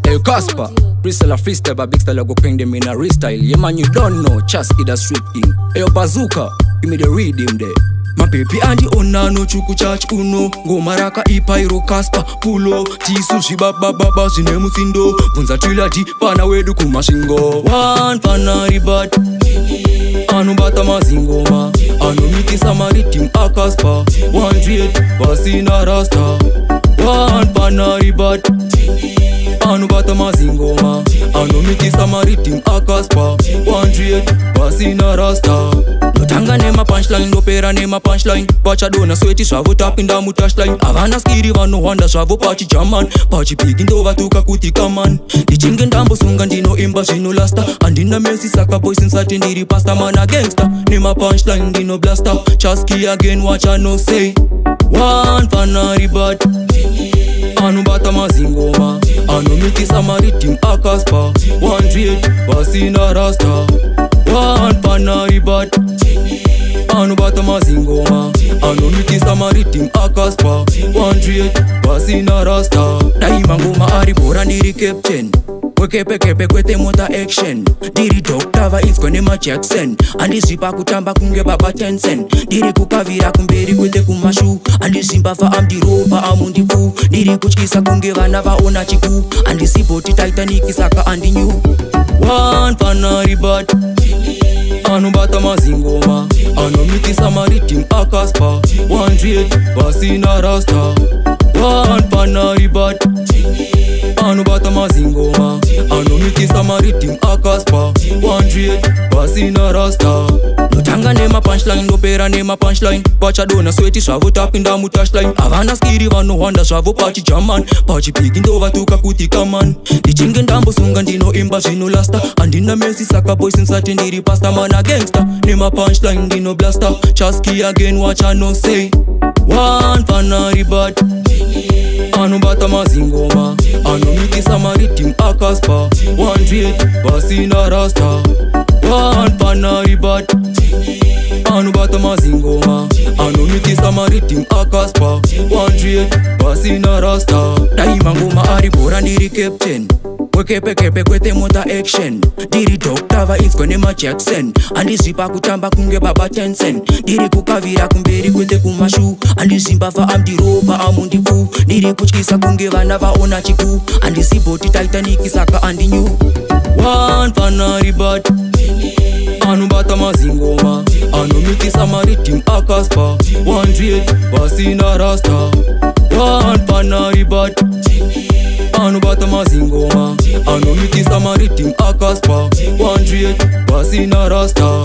Hey Casper, freestyle a freestyle, but big style I go ping them in a restyle. Yeah man, you don't know, just kid a street king. Hey Bazooka, give me the rhythm there. My baby andi onano chuku chach uno Go maraka ipairo Casper pulo Tisu shiba baba zine musindo Vunza chila di pana wedu kumashingo One pana ribat Anu bata mazingoma Anu miki samaritim a Casper 138 basina rasta One pana ribat Anu bata mazingoma Anu miki samaritim a Casper 138 basina rasta Notanga nema punchline, nopera nema punchline Bacha dona sweti shavo tapinda mutashline Avana skiri vano wanda shavo pachi jaman Pachi piginto vatuka kutika man Dichinge ndambo sunga ndino imba shino lasta Andina mesi saka boys insati ndiri pasta Mana gangsta, nema punchline ndino blaster Chaski again watcha no say One pana ribat Anu bata mazingoma Anu miki samaritim a Casper 138 basina rasta One pana ribat Anu bata mazingoma Anu miki samaritim a Casper 138 basina rasta Daima ngoma ari bora ndiri captain Wekepe kwete mota action Diri doctor va inskone ma Jackson Andi zipa kutamba kunge baba Tencent Diri kukavira kumberi kwete kumashu Andi simba va amdi ropa amundi fu Diri kuchkisa kunge vana va ona chiku Andi sipoti Titanic saka andi new One pana ribat Anu bata mazingoma Anu miki samaritim a Casper 138 basina rasta One pana ribat Anu bata mazingoma Anu miki samaritim a Casper 138 basina rasta Notanga nema punchline, nopera nema punchline Bacha dona sweti shavo tapinda mutashline Avana skiri vano wanda shavo pachi jaman Pachi piginto vatuka kutika man Dichinge ndambo sunga ndino imba shino lasta Andina mesi saka boys insati ndiri pasta Mana gangsta, nema punchline ndino blaster Chaski again watcha no say One pana ribat Anu bata mazingoma Anu miki samaritim a Casper 138 basina rasta One pana ribat Anu bata mazingoma Anu miki samaritim a Casper 138 basina rasta Daima ngoma ari bora ndiri captain Wekepe kwete mota action Diri doctor va inskone ma Jackson Andi zipa kutamba kunge baba Tencent Diri kukavira kumberi kwete kumashu Andi simba va amdi ropa amundi fu Diri kuchkisa kunge vana va ona chiku Andi sipoti Titanic saka andi new One pana ribat Anu bata mazingoma Anu miki samaritim a Casper 138 basina rasta One pana ribat Anu bata mazingoma Anu miki samaritim a Casper 138 basina rasta